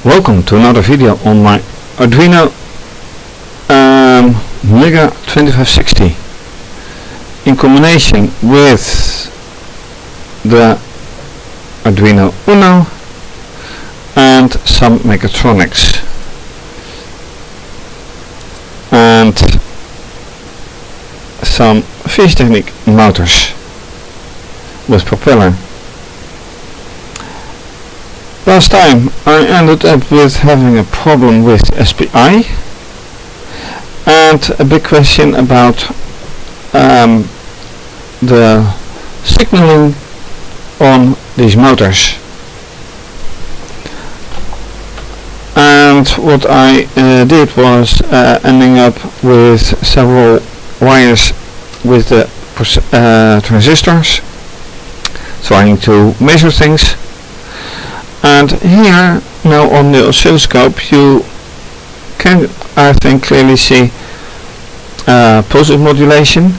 Welcome to another video on my Arduino Mega2560 in combination with the Arduino Uno and some mechatronics and some fischertechnik motors with propeller. Last time I ended up with having a problem with SPI and a big question about the signaling on these motors. And what I did was ending up with several wires with the transistors, trying to measure things. And here now on the oscilloscope you can, I think, clearly see pulse modulation.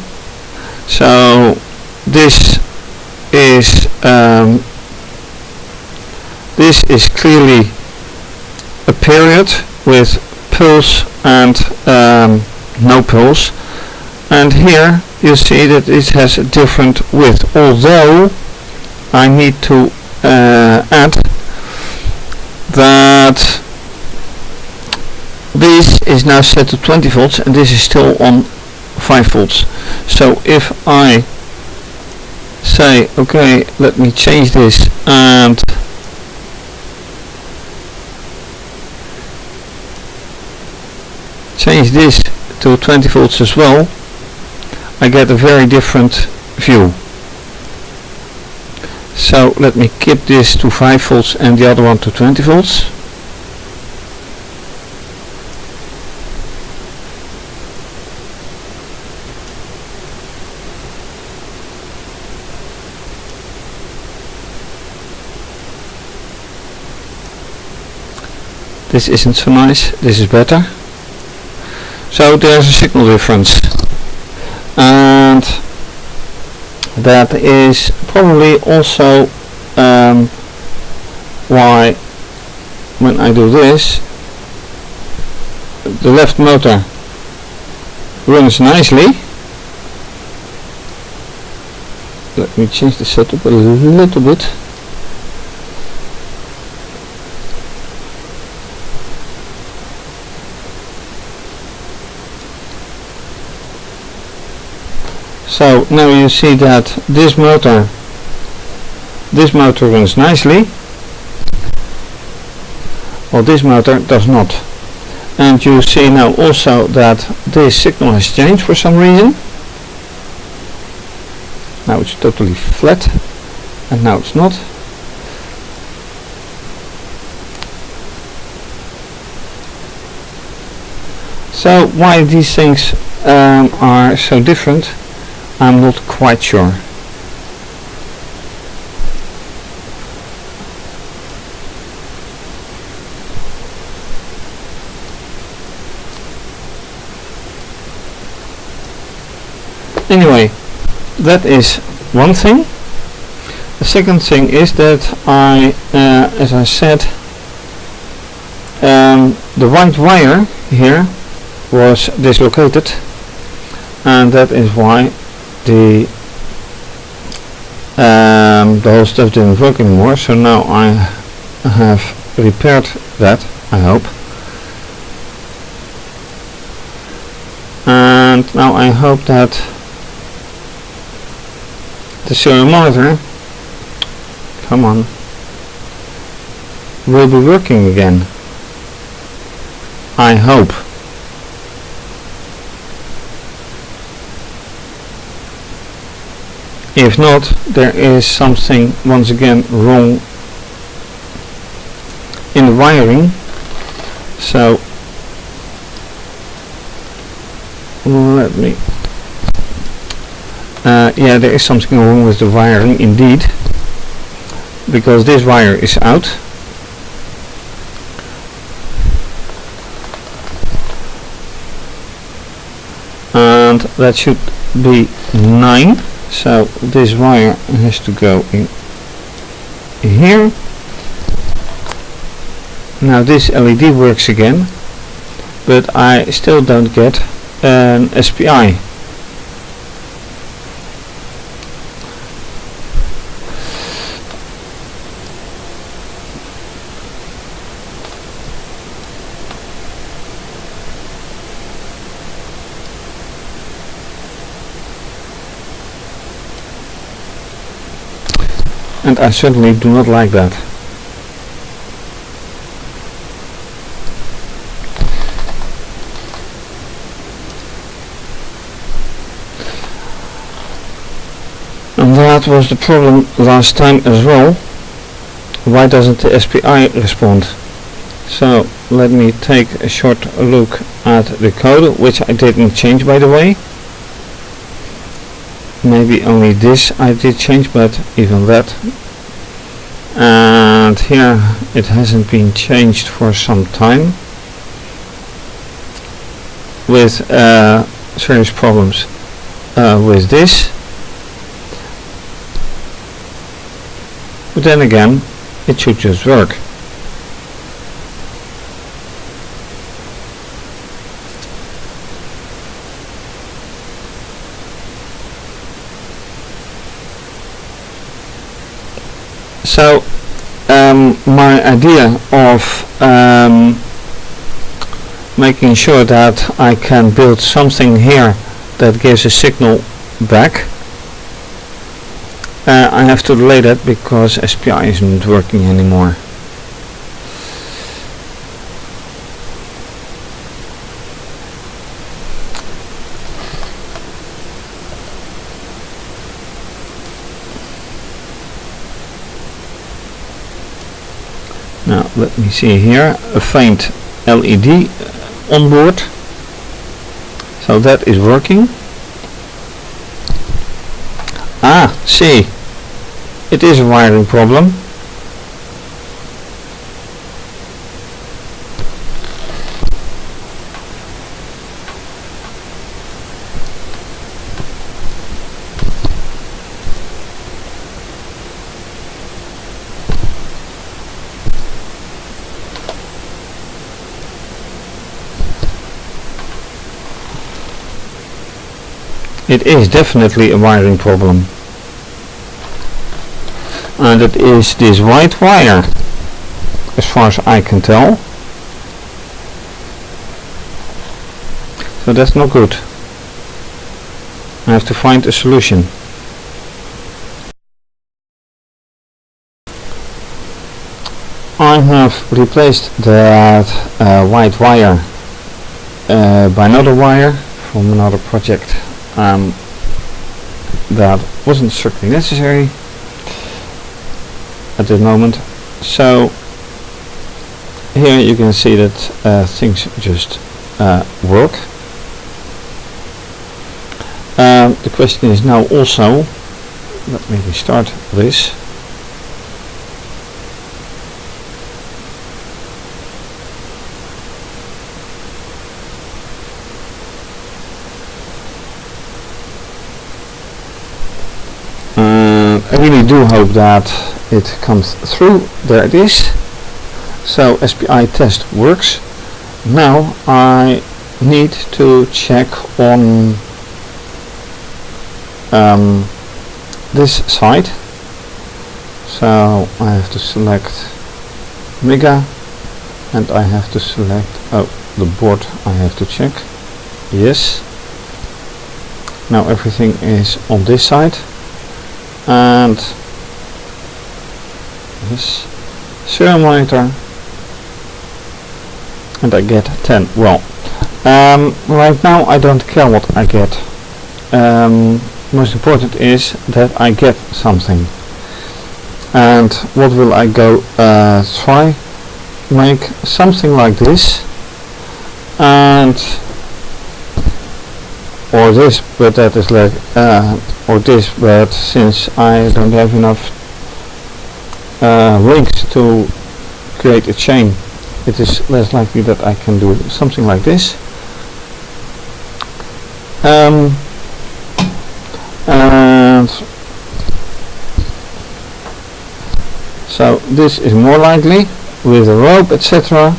So this is clearly a period with pulse and no pulse, and here you see that it has a different width, although I need to add that this is now set to 20 volts and this is still on 5 volts. So if I say, okay, let me change this and change this to 20 volts as well, I get a very different view. So let me keep this to 5 volts and the other one to 20 volts. This isn't so nice, this is better. So there's a signal difference, and that is probably also why when I do this, the left motor runs nicely. Let me change the setup a little bit. So now you see that this motor runs nicely, while this motor does not. And you see now also that this signal has changed for some reason. Now it's totally flat and now it's not. So why these things are so different, I'm not quite sure. Anyway, that is one thing. The second thing is that I, as I said, the white wire here was dislocated, and that is why the whole stuff didn't work anymore. So now I have repaired that, I hope, and now I hope that the serial monitor, come on, will be working again. I hope. If not, there is something once again wrong in the wiring. So let me yeah, there is something wrong with the wiring indeed, because this wire is out and that should be 9. So this wire has to go in here. Now this LED works again, but I still don't get an SPI. And I certainly do not like that. And that was the problem last time as well. Why doesn't the SPI respond? So let me take a short look at the code, which I didn't change, by the way. Maybe only this I did change, but even that. And here it hasn't been changed for some time, with serious problems with this. But then again, it should just work. So my idea of making sure that I can build something here that gives a signal back, I have to delay that because SPI isn't working anymore. Now let me see here, a faint LED on board, so that is working. See, it is a wiring problem. It is definitely a wiring problem, and it is this white wire, as far as I can tell. So that's not good. I have to find a solution. I have replaced that white wire by another wire from another project that wasn't strictly necessary at this moment. So here you can see that things just work. The question is now also, let me restart this. I really do hope that it comes through. There it is. So SPI test works. Now I need to check on this side. So I have to select Mega, and I have to select the board. I have to check. Yes. Now everything is on this side. And this serial monitor, and I get 10. Well, right now I don't care what I get. Most important is that I get something. And what will I go try? Make something like this, and or this, but that is like or this, but since I don't have enough links to create a chain, it is less likely that I can do something like this. And so this is more likely. with a rope, etc.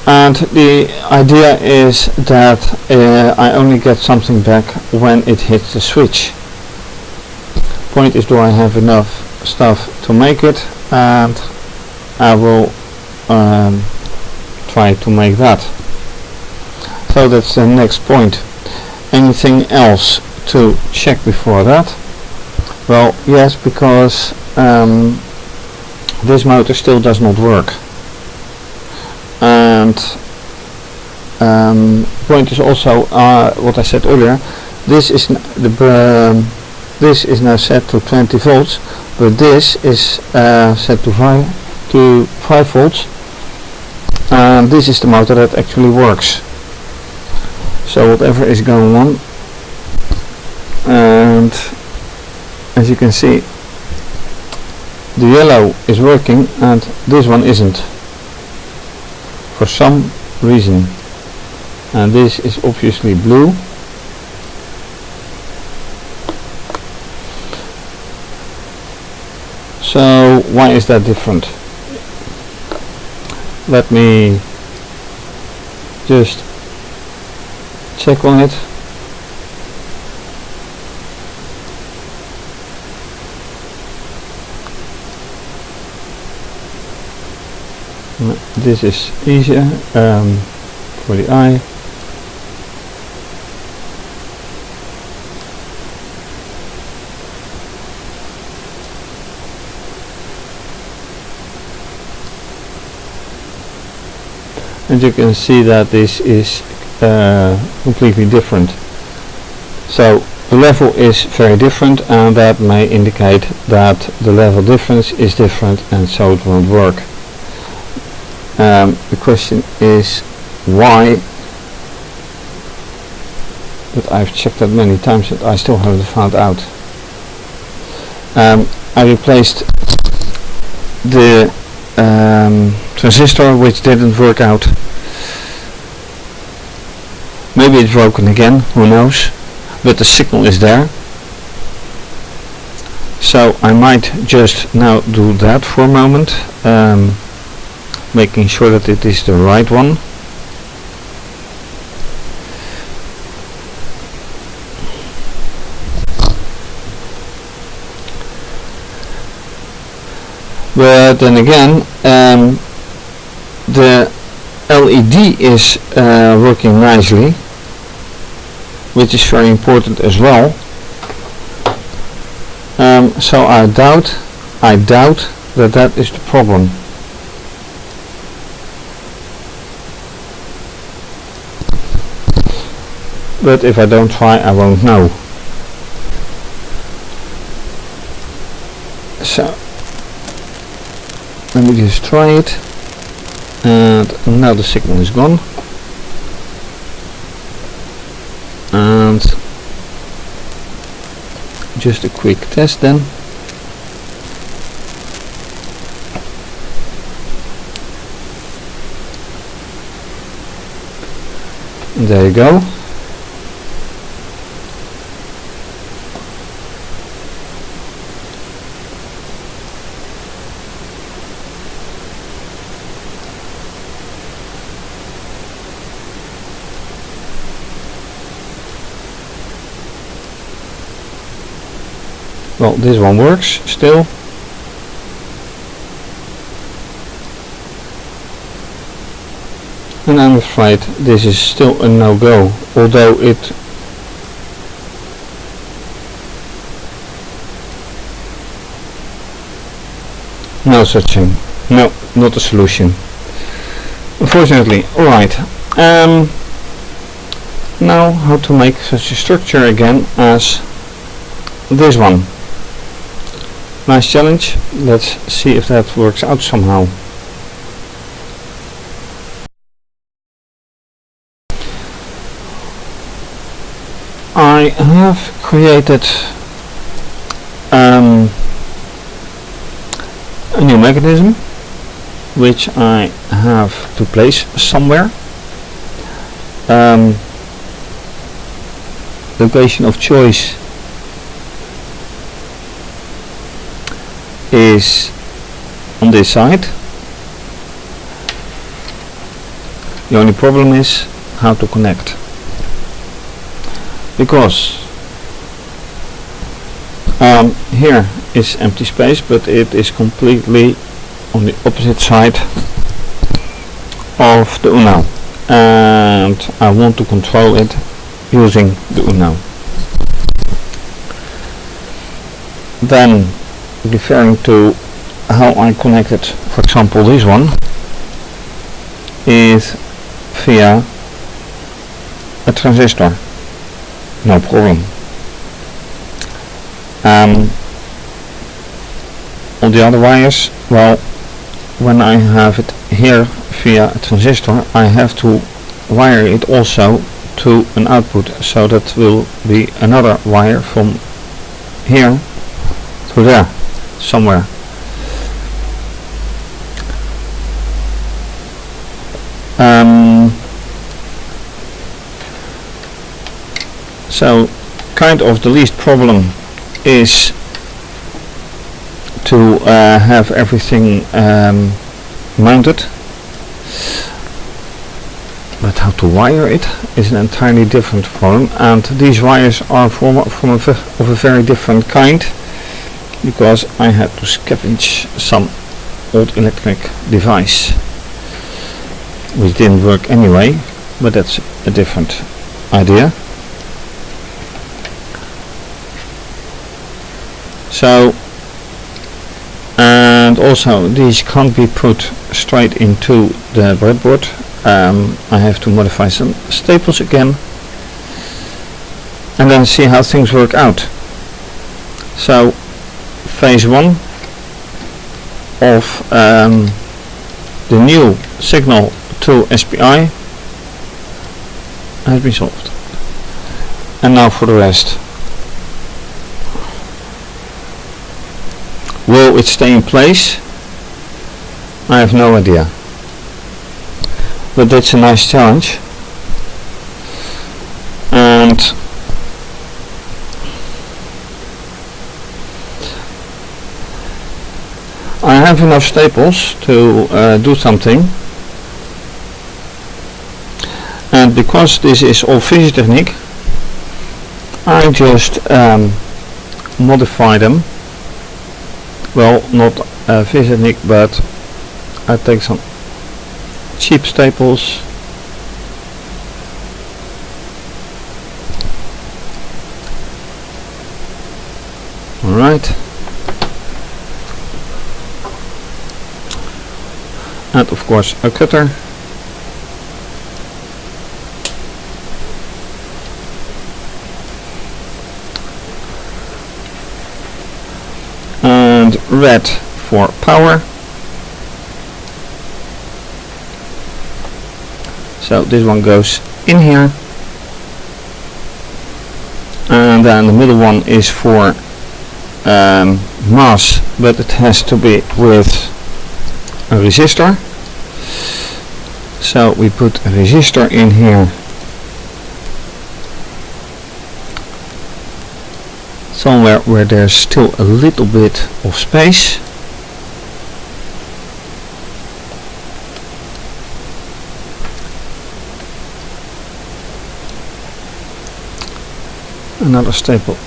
And the idea is that I only get something back when it hits the switch. Point is, do I have enough stuff to make it, and I will try to make that. So that's the next point. Anything else to check before that? Well, yes, because this motor still does not work. And point is also what I said earlier. This is this is now set to 20 volts, but this is set to 5 volts, and this is the motor that actually works. So whatever is going on, and as you can see, the yellow is working and this one isn't for some reason, and this is obviously blue. So why is that different? Let me just check on it. This is easier for the eye. And you can see that this is completely different. So the level is very different, and that may indicate that the level difference is different, and so it won't work. The question is why, but I've checked that many times and I still haven't found out. I replaced the transistor, which didn't work out. Maybe it's broken again, who knows, but the signal is there. So I might just now do that for a moment, making sure that it is the right one. But then again, the LED is working nicely, which is very important as well. So I doubt that that is the problem. But if I don't try, I won't know. So let me just try it, and now the signal is gone. And just a quick test then. And there you go. Well, this one works still. And I'm afraid this is still a no-go, although it no such thing. No, not a solution, unfortunately. Alright, now how to make such a structure again as this one. Nice challenge. Let's see if that works out somehow. I have created a new mechanism, which I have to place somewhere. Location of choice is on this side. The only problem is how to connect, because here is empty space, but it is completely on the opposite side of the Uno, and I want to control it using the Uno. Then, referring to how I connected, for example, this one is via a transistor, no problem. On the other wires, well, when I have it here via a transistor, I have to wire it also to an output, so that will be another wire from here to there somewhere. So kind of the least problem is to have everything mounted, but how to wire it is an entirely different problem, and these wires are of a very different kind, because I had to scavenge some old electric device which didn't work anyway, but that's a different idea. So, and also these can't be put straight into the breadboard. I have to modify some staples again and then see how things work out. So phase 1 of the new signal to SPI has been solved, and now for the rest. Will it stay in place? I have no idea, but that's a nice challenge. And I have enough staples to do something, and because this is all fischertechnik, I just modify them. Well, not fischertechnik, but I take some cheap staples alright, and of course a cutter, and red for power. So this one goes in here, and then the middle one is for mass, but it has to be with a resistor. So we put a resistor in here, somewhere where there's still a little bit of space. Another staple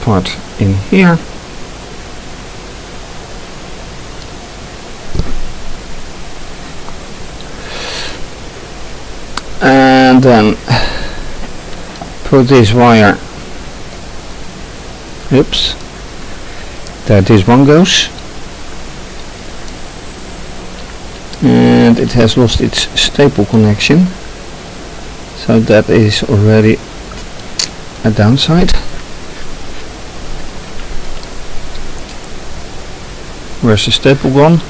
part in here. And then put this wire, oops, there this one goes, and it has lost its staple connection, so that is already a downside. Where's the staple gone?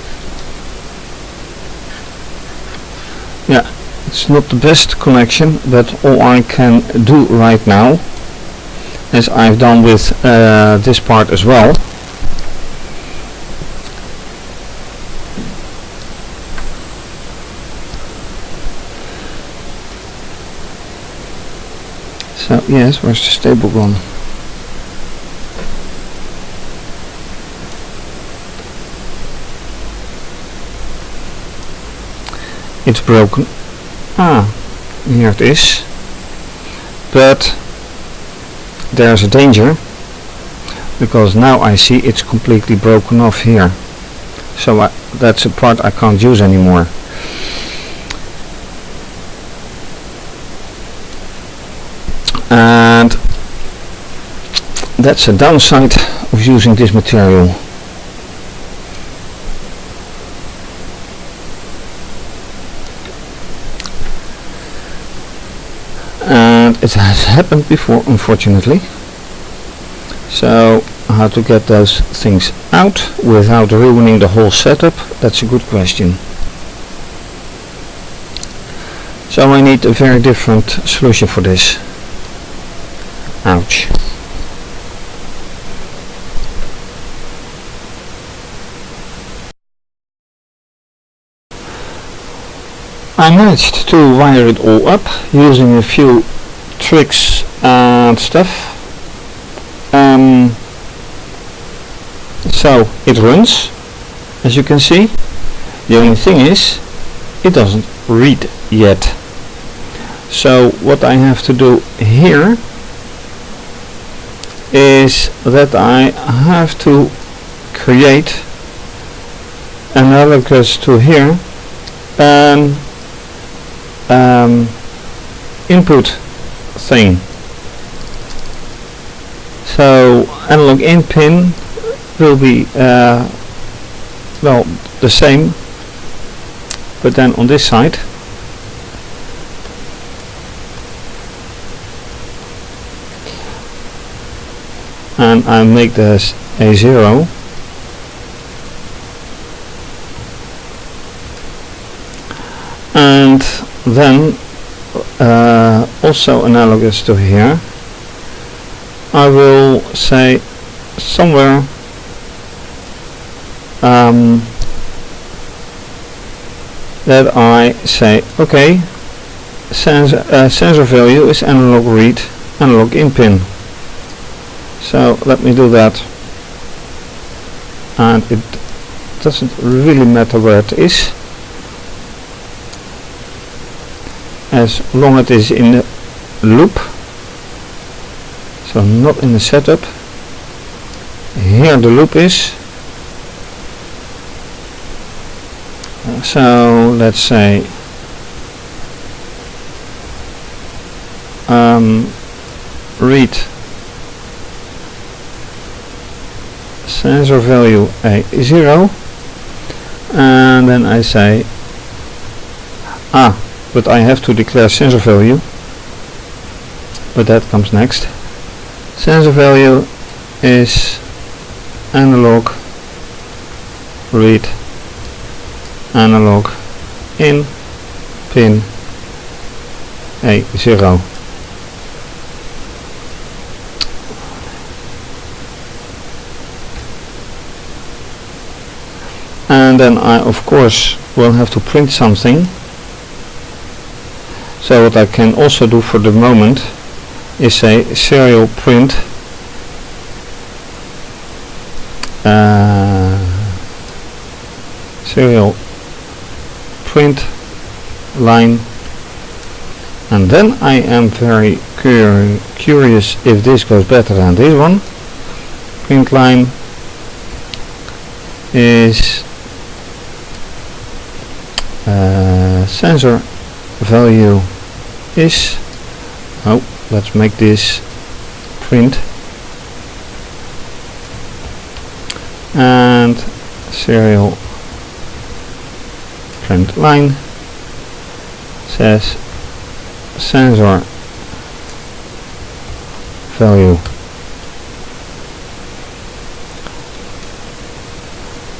Yeah, it's not the best connection, but all I can do right now, as I've done with this part as well, so yes, where's the staple gone? it's broken. Here it is. But there's a danger, because now I see it's completely broken off here. So that's a part I can't use anymore. And that's a downside of using this material. And it has happened before, unfortunately. So how to get those things out without ruining the whole setup, that's a good question. So I need a very different solution for this. Ouch. I managed to wire it all up using a few tricks and stuff. So it runs, as you can see. The only thing is, it doesn't read yet. So what I have to do here is that I have to create analogous to here an input thing. So analog in pin will be well, the same, but then on this side and I make this a 0, and then also analogous to here I will say somewhere that I say okay, sensor value is analog read, analog in pin. So let me do that, and it doesn't really matter where it is, as long as it is in the loop, so not in the setup. Here the loop is, so let's say read sensor value a 0, and then I say but I have to declare sensor value, but that comes next. Sensor value is analog read analog in pin A0. And then I of course will have to print something. So what I can also do for the moment is say serial print serial print line, and then I am very curious if this goes better than this one. Print line is sensor value is, let's make this print, and serial print line says sensor value.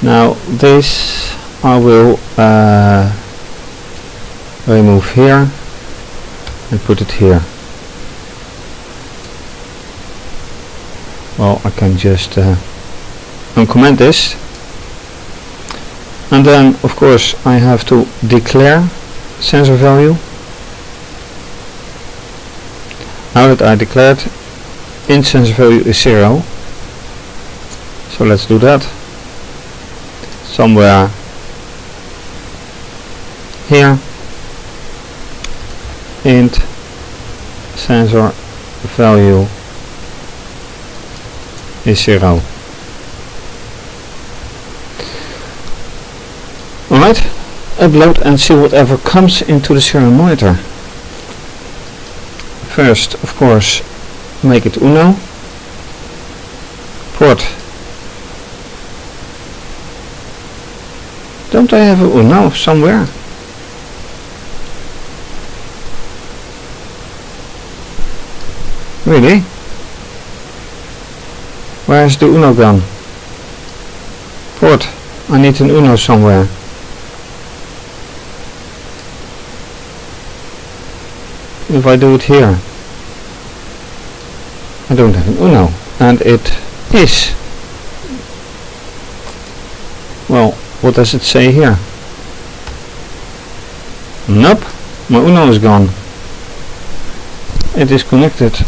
Now this I will remove here and put it here. Well, I can just uncomment this, and then of course I have to declare sensor value. Now that I declared, int sensor value is 0, so let's do that. Somewhere here int sensor value is 0. Alright, upload and see whatever comes into the serial monitor. First, of course, make it Uno. Port. Don't I have a Uno somewhere? Really? Where's the Uno gone? Port. I need an Uno somewhere. If I do it here, I don't have an Uno, and it is. Well, what does it say here? Nope, my Uno is gone. It is connected.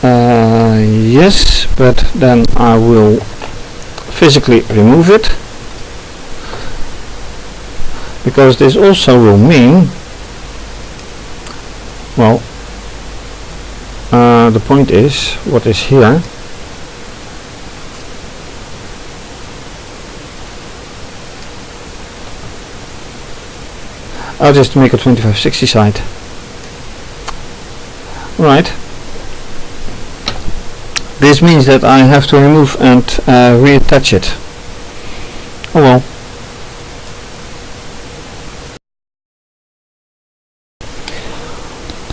Yes, but then I will physically remove it, because this also will mean, well, the point is, what is here? I'll just make a 2560 side. Right. This means that I have to remove and reattach it. Oh well.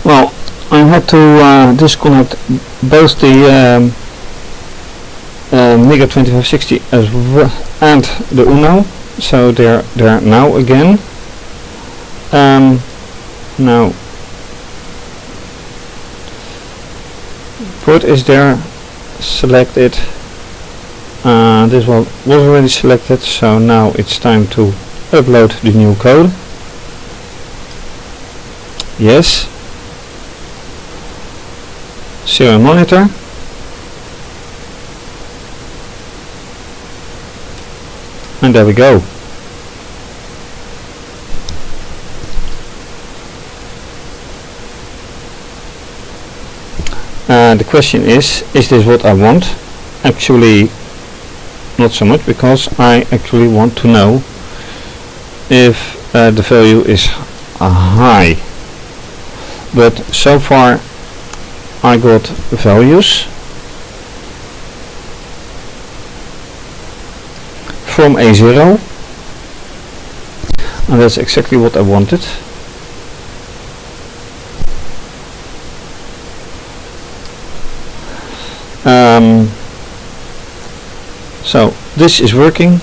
Well, I had to disconnect both the Mega2560 as well and the Uno, so they're there now again. Now port is there, select it. This one was already selected, so now it's time to upload the new code. Yes. Serial monitor. And there we go. The question is this what I want? Actually, not so much, because I actually want to know if the value is high. But so far I got values from A0, and that's exactly what I wanted. So this is working,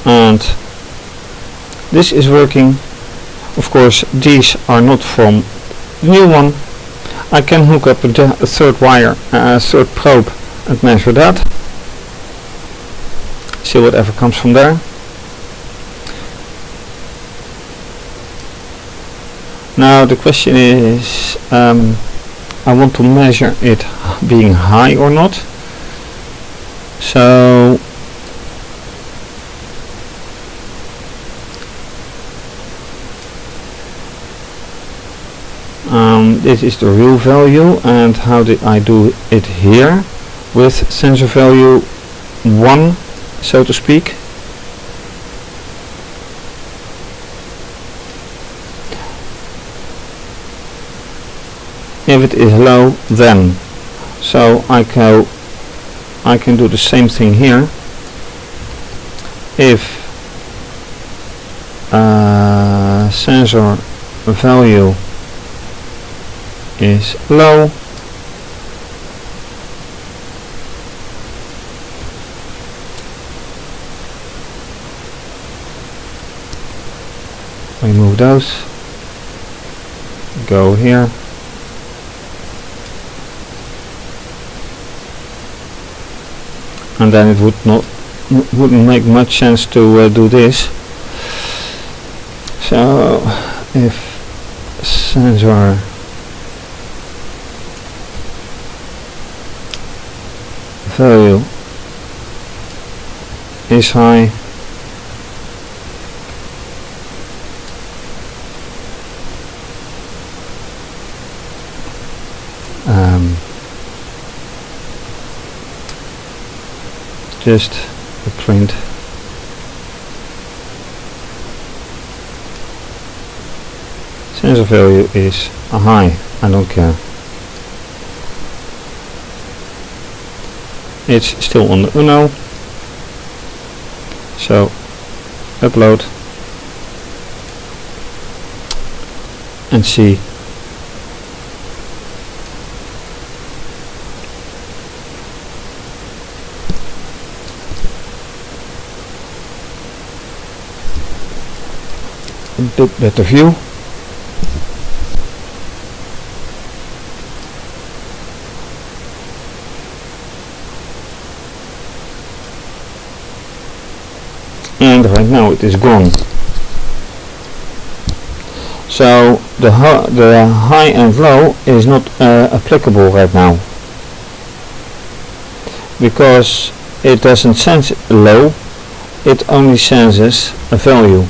and this is working. Of course, these are not from the new one. I can hook up a third wire, third probe, and measure that. See whatever comes from there. Now the question is, I want to measure it being high or not. So this is the real value, and how did I do it here with sensor value 1, so to speak. If it is low, then so I can do the same thing here. If sensor value is low, remove those, go here, and then it wouldn't make much sense to do this. So if sensor value is high, just a print. Sensor value is high, I don't care. It's still on the Uno, so upload and see. A bit better view. And right now it is gone. So the high and low is not applicable right now, because it doesn't sense low, it only senses a value.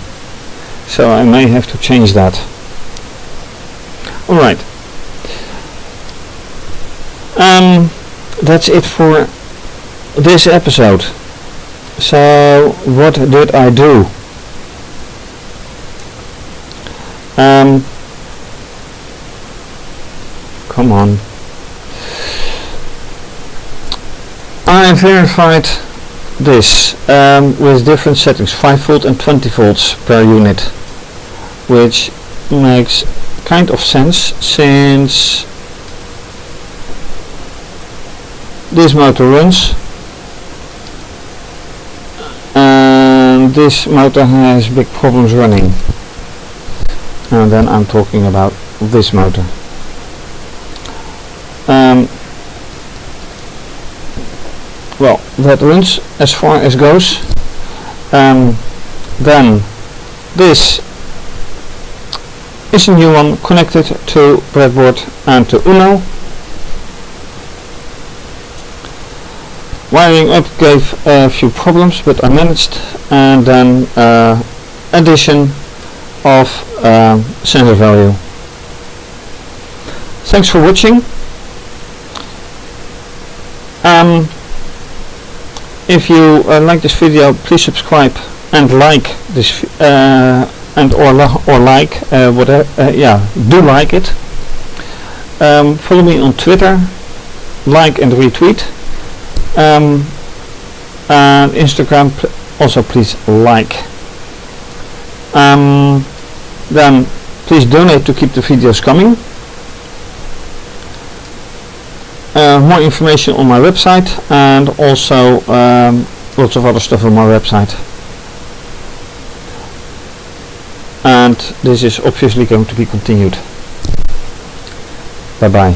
So I may have to change that. Alright. That's it for this episode. So what did I do? Come on. I verified this with different settings, 5 volt and 20 volts per unit, which makes kind of sense since this motor runs and this motor has big problems running, and then I'm talking about this motor. Well, that runs as far as goes. Then this is a new one connected to breadboard and to Uno. Wiring up gave a few problems, but I managed, and then addition of sensor value. Thanks for watching. If you like this video, please subscribe and like this do like it. Follow me on Twitter, like and retweet, and Instagram also please like. Then please donate to keep the videos coming. More information on my website, and also lots of other stuff on my website. And this is obviously going to be continued. Bye bye.